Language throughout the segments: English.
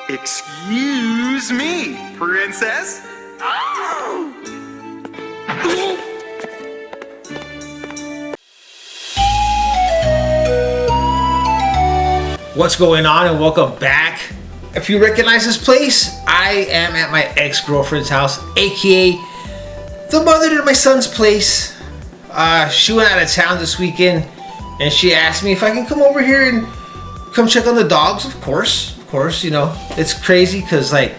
Excuse me, princess. Oh! What's going on, and welcome back. If you recognize this place, I am at my ex-girlfriend's house, aka the mother to my son's place. She went out of town this weekend and she asked me if I can come over here and come check on the dogs. Of course, you know, it's crazy because like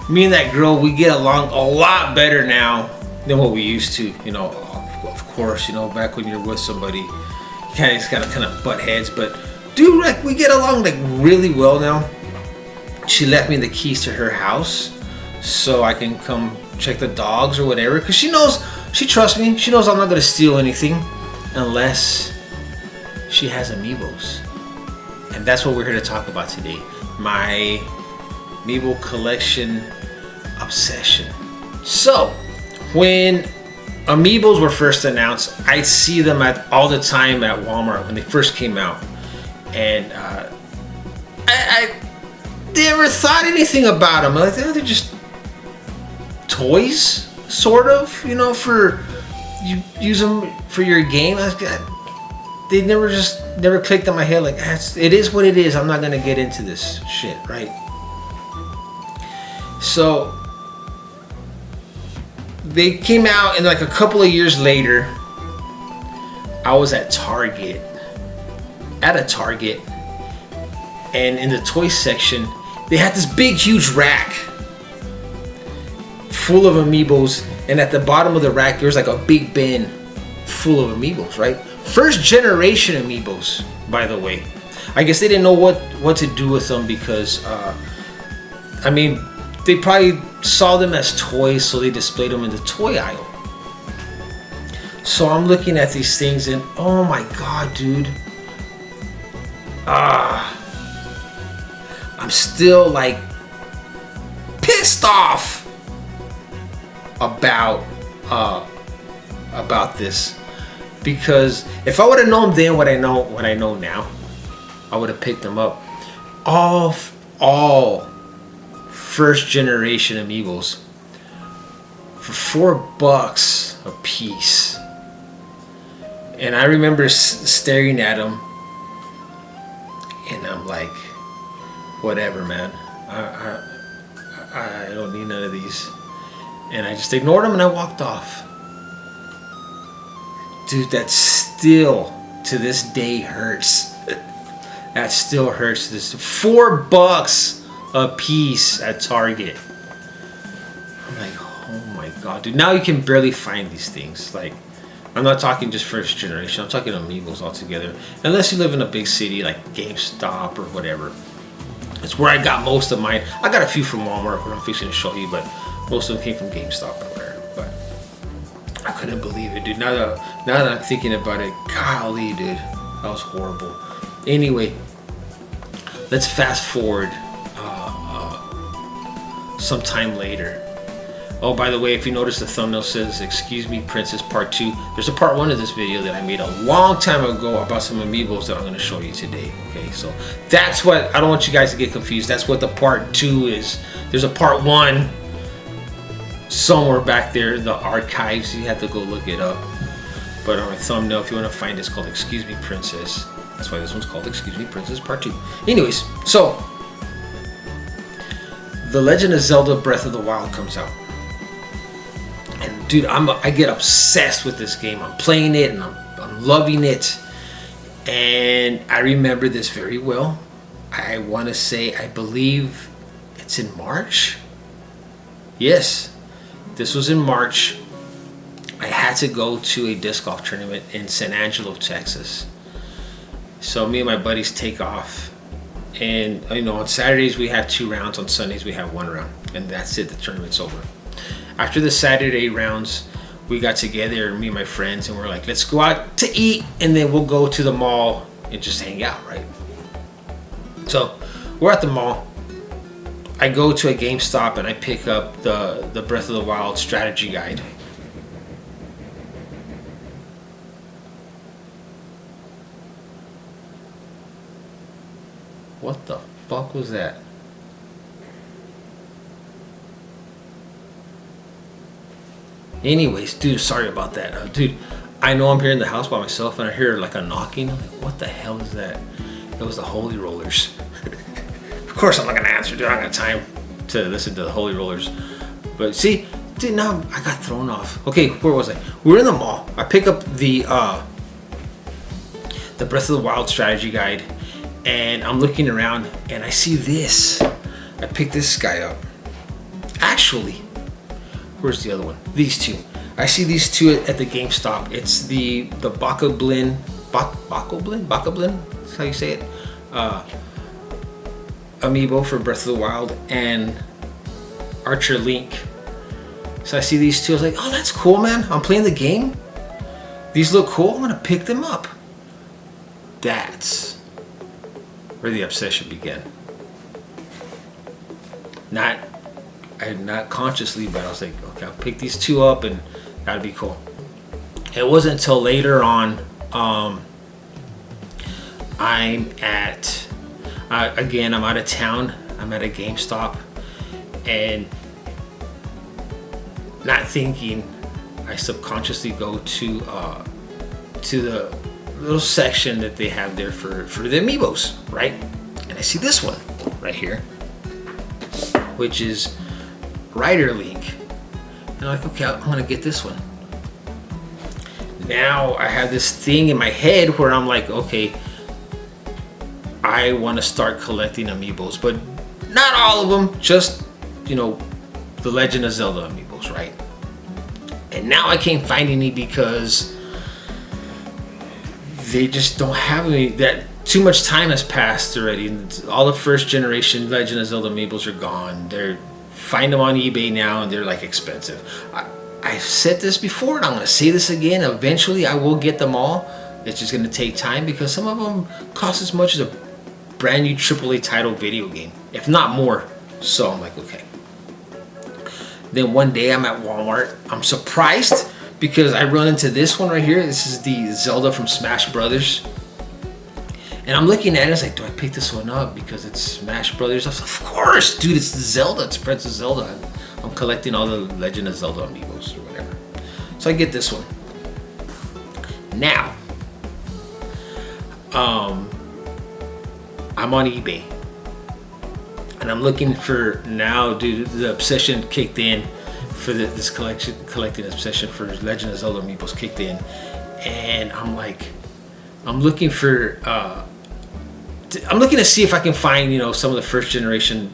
me and that girl, we get along a lot better now than what we used to. You know, of course, you know, back when you're with somebody, you kind of butt heads, but dude, like we get along like really well now. She left me the keys to her house so I can come check the dogs or whatever, because she knows, she trusts me. She knows I'm not gonna steal anything unless she has Amiibos. And that's what we're here to talk about today. My Amiibo collection obsession. So, when Amiibos were first announced, I'd see them all the time at Walmart when they first came out. And I never thought anything about them. Like, they're just toys, sort of, you know, for you use them for your game. They never clicked in my head. Like, it is what it is. I'm not gonna get into this shit, right? So they came out, and like a couple of years later, I was at Target. At a Target, and in the toy section they had this big huge rack full of Amiibos, and at the bottom of the rack there was like a big bin full of Amiibos, right? First generation Amiibos, by the way. I guess they didn't know what to do with them because I mean, they probably saw them as toys, so they displayed them in the toy aisle. So I'm looking at these things and oh my god, dude, I'm still like pissed off about this, because if I would have known then what I know now, I would have picked them up. All first generation Amiibos for $4 a piece, and I remember staring at them. And I'm like, whatever, man. I don't need none of these. And I just ignored them and I walked off. Dude, that still to this day hurts. That still hurts. This $4 a piece at Target. I'm like, oh my god, dude. Now you can barely find these things. Like, I'm not talking just first generation. I'm talking Amiibos altogether. Unless you live in a big city like GameStop or whatever. It's where I got most of mine. I got a few from Walmart, what I'm fixing to show you, but most of them came from GameStop or whatever. But I couldn't believe it, dude. Now that I'm thinking about it, golly, dude, that was horrible. Anyway, let's fast forward sometime later. Oh, by the way, if you notice, the thumbnail says, "Excuse me, Princess Part 2. There's a part 1 of this video that I made a long time ago about some Amiibos that I'm going to show you today. Okay, so that's what, I don't want you guys to get confused. That's what the part 2 is. There's a part 1 somewhere back there in the archives. You have to go look it up. But on my thumbnail, if you want to find it, it's called Excuse Me, Princess. That's why this one's called Excuse Me, Princess Part 2. Anyways, so The Legend of Zelda Breath of the Wild comes out. And dude, I get obsessed with this game. I'm playing it and I'm loving it. And I remember this very well. I want to say, I believe it's in March. Yes, this was in March. I had to go to a disc golf tournament in San Angelo, Texas. So me and my buddies take off. And you know, on Saturdays we have 2 rounds. On Sundays we have 1 round. And that's it, the tournament's over. After the Saturday rounds, we got together, me and my friends, and we're like, let's go out to eat, and then we'll go to the mall and just hang out, right? So we're at the mall. I go to a GameStop and I pick up the Breath of the Wild strategy guide. What the fuck was that? Anyways, dude, sorry about that. Dude, I know I'm here in the house by myself and I hear like a knocking. I'm like, what the hell is that? It was the Holy Rollers. Of course I'm not gonna answer, dude. I don't got time to listen to the Holy Rollers. But see, dude, now I got thrown off. Okay, where was I? We were in the mall. I pick up the Breath of the Wild strategy guide, and I'm looking around and I see this. I picked this guy up. Actually, where's the other one? These two. I see these two at the GameStop. It's the Bokoblin. That's how you say it. Amiibo for Breath of the Wild and Archer Link. So I see these two. I was like, oh, that's cool, man. I'm playing the game. These look cool. I'm gonna pick them up. That's where the obsession began. Not consciously, but I was like, okay, I'll pick these two up and that'd be cool. It wasn't until later on, I'm out of town. I'm at a GameStop and not thinking, I subconsciously go to the little section that they have there for the Amiibos, right? And I see this one right here, which is Rider Link. And I'm like, okay, I'm gonna get this one. Now I have this thing in my head where I'm like, okay, I want to start collecting Amiibos, but not all of them, just, you know, the Legend of Zelda Amiibos, right? And now I can't find any because they just don't have any. That too much time has passed already. All the first generation Legend of Zelda Amiibos are gone. Find them on eBay now and they're like expensive. I've said this before and I'm going to say this again. Eventually I will get them all. It's just going to take time because some of them cost as much as a brand new AAA title video game, if not more. So I'm like, okay. Then one day I'm at Walmart. I'm surprised because I run into this one right here. This is the Zelda from Smash Brothers. And I'm looking at it, it's like, do I pick this one up because it's Smash Brothers? I was like, of course, dude, it's Zelda, it's Princess Zelda. I'm collecting all the Legend of Zelda Amiibos or whatever. So I get this one. Now, I'm on eBay. And I'm looking for, now, dude, the obsession kicked in for this collecting obsession for Legend of Zelda Amiibos kicked in. And I'm like, I'm looking to see if I can find, you know, some of the first generation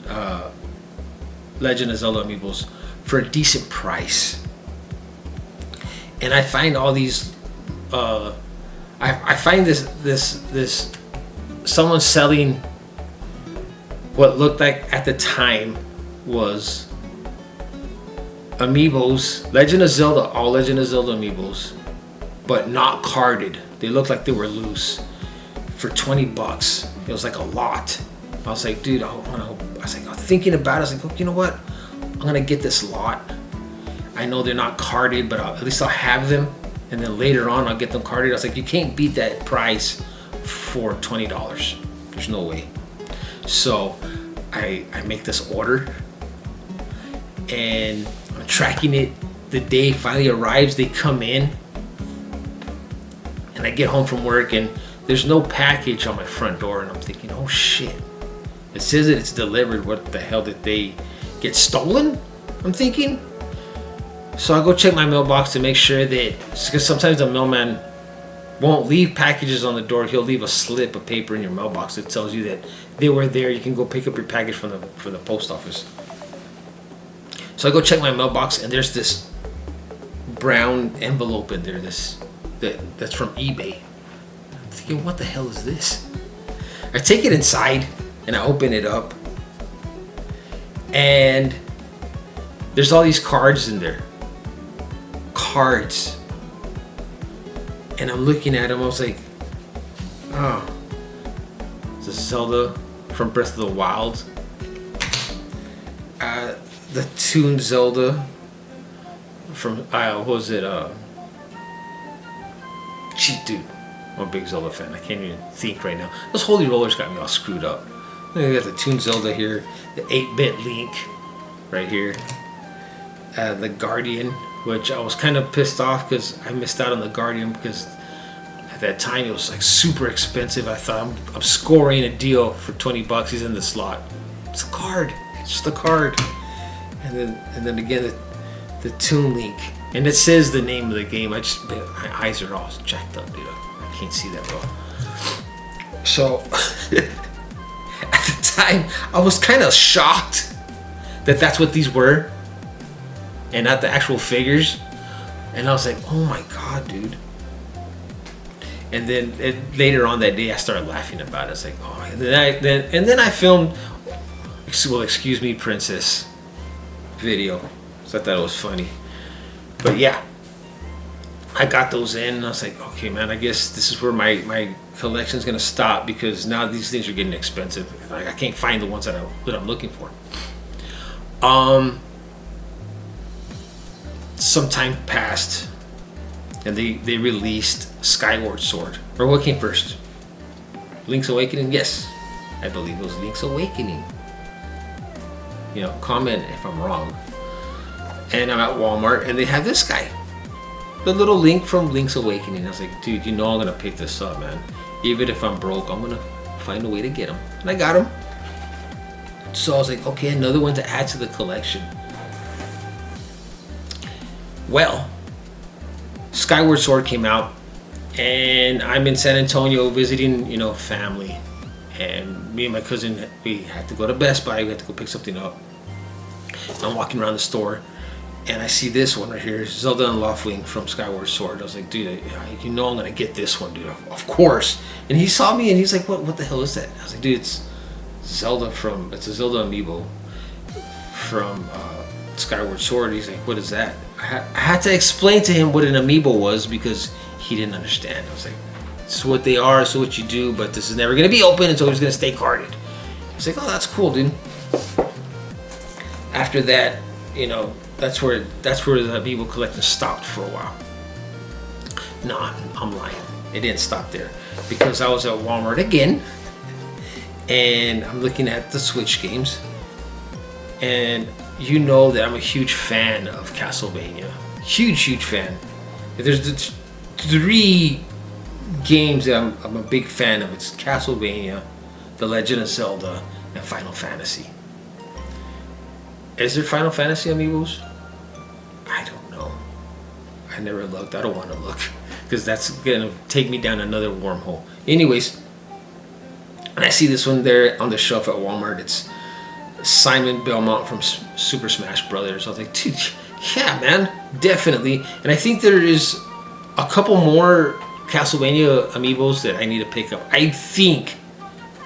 Legend of Zelda Amiibos for a decent price. And I find all these. I find this someone selling what looked like at the time was Amiibos, Legend of Zelda, all Legend of Zelda Amiibos, but not carded. They looked like they were loose for $20. It was like a lot. I was like, dude, I'm thinking about it. I was like, oh, you know what? I'm gonna get this lot. I know they're not carded, but at least I'll have them. And then later on, I'll get them carded. I was like, you can't beat that price for $20. There's no way. So I make this order and I'm tracking it. The day finally arrives, they come in and I get home from work and there's no package on my front door, and I'm thinking, oh shit. It says that it's delivered. What the hell, did they get stolen? I'm thinking. So I go check my mailbox to make sure that, because sometimes the mailman won't leave packages on the door. He'll leave a slip of paper in your mailbox that tells you that they were there. You can go pick up your package from the post office. So I go check my mailbox and there's this brown envelope in there. That's from eBay. I'm thinking, what the hell is this? I take it inside and I open it up, and there's all these cards in there. Cards. And I'm looking at them. I was like, oh, it's a Zelda from Breath of the Wild. The Toon Zelda from, what was it? Cheat dude. I'm a big Zelda fan. I can't even think right now. Those Holy Rollers got me all screwed up. I got the Toon Zelda here, the 8-bit Link right here, the Guardian, which I was kind of pissed off because I missed out on the Guardian because at that time it was like super expensive. I thought I'm scoring a deal for $20. He's in the slot. It's a card. It's just a card. And then again the Toon Link, and it says the name of the game. My eyes are all jacked up, dude. I can't see that well. So at the time, I was kind of shocked that that's what these were, and not the actual figures. And I was like, oh my god, dude. And then later on that day, I started laughing about it. I was like, oh. And then I filmed, well, excuse me, Princess video. So I thought it was funny. But yeah, I got those in, and I was like, okay, man, I guess this is where my collection's gonna stop, because now these things are getting expensive. I can't find the ones that I'm looking for. Some time passed, and they released Skyward Sword. Or what came first? Link's Awakening? Yes, I believe it was Link's Awakening. You know, comment if I'm wrong. And I'm at Walmart, and they have this guy, the little Link from Link's Awakening. I was like, dude, you know I'm gonna pick this up, man. Even if I'm broke, I'm gonna find a way to get him. And I got him. So I was like, okay, another one to add to the collection. Well, Skyward Sword came out, and I'm in San Antonio visiting, you know, family. And me and my cousin, we had to go to Best Buy. We had to go pick something up. I'm walking around the store, and I see this one right here, Zelda and Loftwing from Skyward Sword. I was like, dude, you know I'm gonna get this one, dude. Of course. And he saw me, and he's like, what the hell is that? I was like, dude, it's a Zelda Amiibo from Skyward Sword. He's like, what is that? I had to explain to him what an Amiibo was, because he didn't understand. I was like, this is what they are, this is what you do, but this is never gonna be open, and so it's gonna stay carded. He's like, oh, that's cool, dude. After that, you know, that's where the Amiibo collection stopped for a while. No, I'm lying. It didn't stop there, because I was at Walmart again, and I'm looking at the Switch games, and you know that I'm a huge fan of Castlevania. Huge fan. There's the 3 games that I'm a big fan of. It's Castlevania, The Legend of Zelda, and Final Fantasy. Is there Final Fantasy Amiibos? I don't know. I never looked. I don't want to look, because that's gonna take me down another wormhole. Anyways, and I see this one there on the shelf at Walmart. It's Simon Belmont from Super Smash Brothers. I was like, dude, yeah, man, definitely. And I think there is a couple more Castlevania Amiibos that I need to pick up. I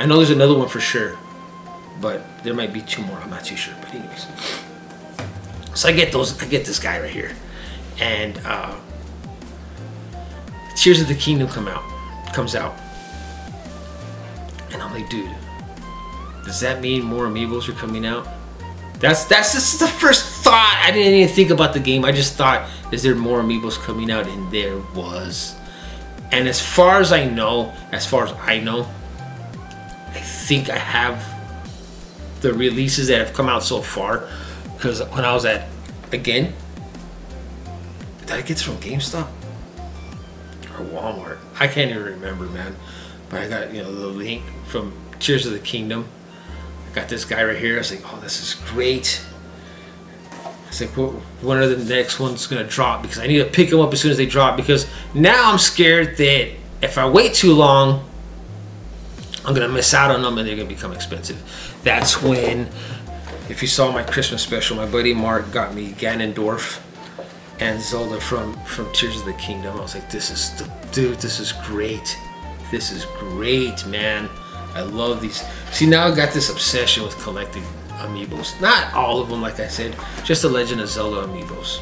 know there's another one for sure, but there might be 2 more. I'm not too sure. But anyways, so I get this guy right here, and Tears of the Kingdom comes out, and I'm like, dude, does that mean more Amiibos are coming out? That's just the first thought. I didn't even think about the game. I just thought, is there more Amiibos coming out? And there was. And as far as I know, I think I have the releases that have come out so far. Because when I was at, again, did I get this from GameStop or Walmart? I can't even remember, man. But I got, you know, the Link from Tears of the Kingdom. I got this guy right here. I was like, oh, this is great. It's like, when are the next ones gonna drop? Because I need to pick them up as soon as they drop. Because now I'm scared that if I wait too long, I'm gonna miss out on them, and they're gonna become expensive. That's when, if you saw my Christmas special, my buddy Mark got me Ganondorf and Zelda from Tears of the Kingdom. I was like, this is great. This is great, man. I love these. See, now I got this obsession with collecting Amiibos. Not all of them, like I said, just the Legend of Zelda Amiibos.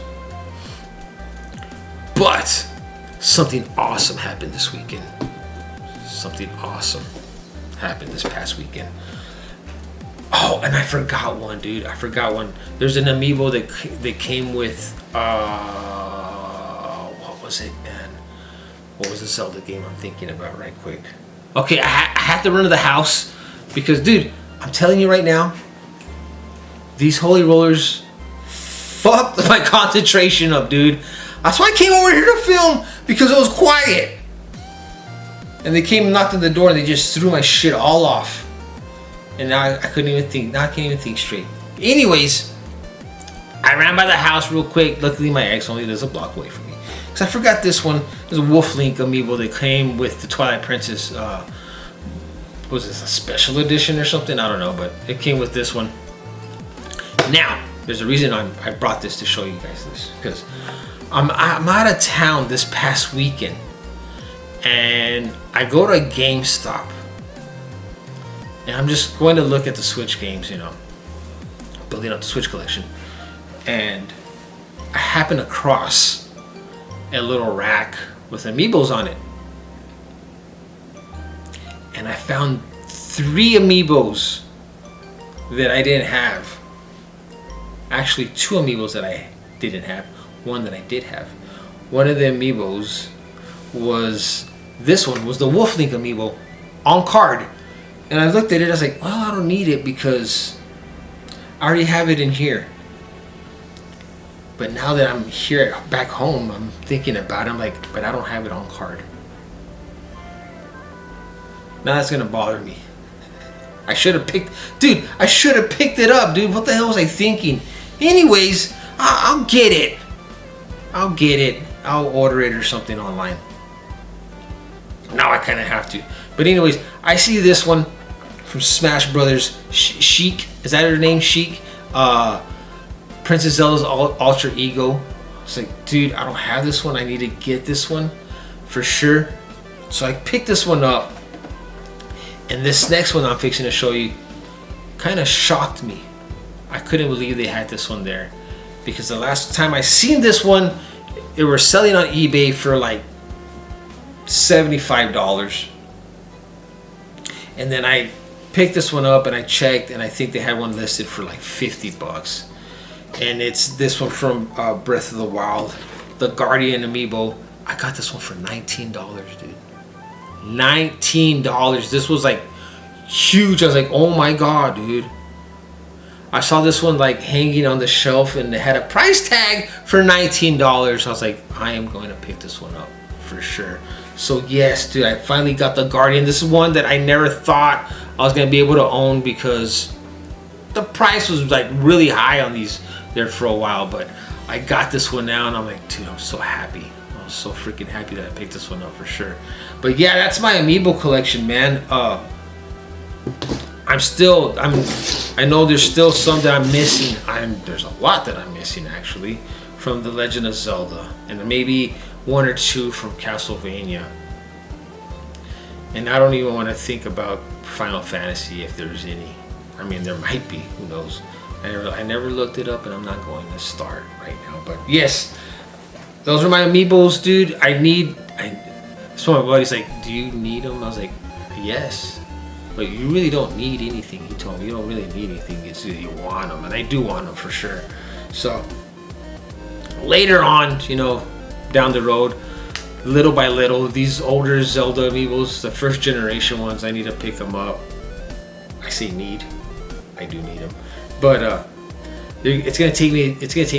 But something awesome happened this weekend. Something awesome happened this past weekend. Oh, and I forgot one, dude. I forgot one. There's an Amiibo that came with, what was it, man? What was the Zelda game I'm thinking about right quick? Okay, I had to run to the house because, dude, I'm telling you right now, these holy rollers fucked my concentration up, dude. That's why I came over here to film, because it was quiet. And they came and knocked on the door and they just threw my shit all off. And now I couldn't even think. Now I can't even think straight. Anyways, I ran by the house real quick. Luckily, my ex only lives a block away from me. Because I forgot this one. There's a Wolf Link amiibo that came with the Twilight Princess. Was this a special edition or something? I don't know, but it came with this one. Now, there's a reason I brought this to show you guys this. Because I'm out of town this past weekend. And I go to a GameStop. And I'm just going to look at the Switch games, you know. Building up the Switch collection. And I happen across a little rack with amiibos on it. And I found 3 amiibos that I didn't have. Actually, 2 amiibos that I didn't have. 1 that I did have. One of the amiibos was, this one was the Wolf Link amiibo on card. And I looked at it, I was like, well, I don't need it because I already have it in here. But now that I'm here back home, I'm thinking about it. I'm like, but I don't have it on card. Now that's gonna bother me. I should have picked, dude, I should have picked it up, dude. What the hell was I thinking? Anyways, I'll get it. I'll get it. I'll order it or something online. Now I kind of have to. But anyways, I see this one from Smash Brothers. Sheik, is that her name? Sheik? Princess Zelda's alter ego. It's like, dude, I don't have this one. I need to get this one for sure. So I picked this one up. And this next one I'm fixing to show you kind of shocked me. I couldn't believe they had this one there. Because the last time I seen this one, they were selling on eBay for like $75. And then I picked this one up and I checked and I think they had one listed for like $50. And it's this one from Breath of the Wild, the Guardian amiibo. I got this one for $19, dude. $19. This was like huge. I was like, oh my god, dude. I saw this one like hanging on the shelf and it had a price tag for $19. I was like, I am going to pick this one up for sure. So yes, dude, I finally got the Guardian. This is one that I never thought I was going to be able to own because the price was like really high on these there for a while. But I got this one now and I'm like, dude, I'm so happy. I'm so freaking happy that I picked this one up for sure. But yeah, that's my amiibo collection, man. I know there's still some that I'm missing. There's a lot that I'm missing actually from The Legend of Zelda, and maybe 1 or 2 from Castlevania. And I don't even want to think about Final Fantasy if there's any. I mean, there might be. Who knows? I never looked it up, and I'm not going to start right now. But yes, those are my amiibos, dude. So my buddy's like, do you need them? I was like, yes. But you really don't need anything. He told me you don't really need anything. It's that you want them, and I do want them for sure. So later on, you know, down the road, little by little, these older Zelda amiibos, the first generation ones, I need to pick them up. I say need. I do need them, but it's gonna take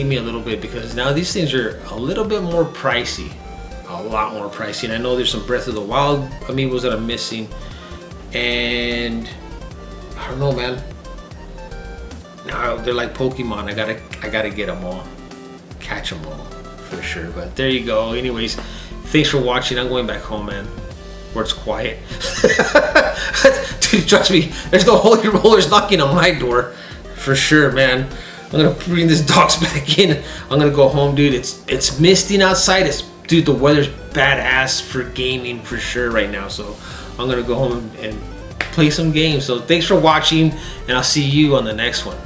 me a little bit because now these things are a little bit more pricey, a lot more pricey. And I know there's some Breath of the Wild amiibos that I'm missing, and I don't know, man. Now they're like Pokemon. I gotta get them all, catch them all for sure. But there you go. Anyways, thanks for watching. I'm going back home, man, where it's quiet. Dude, trust me, there's no holy rollers knocking on my door for sure, man. I'm gonna bring this dogs back in. I'm gonna go home, dude. It's misting outside. Dude, the weather's badass for gaming for sure right now. So I'm gonna go home and play some games. So thanks for watching, and I'll see you on the next one.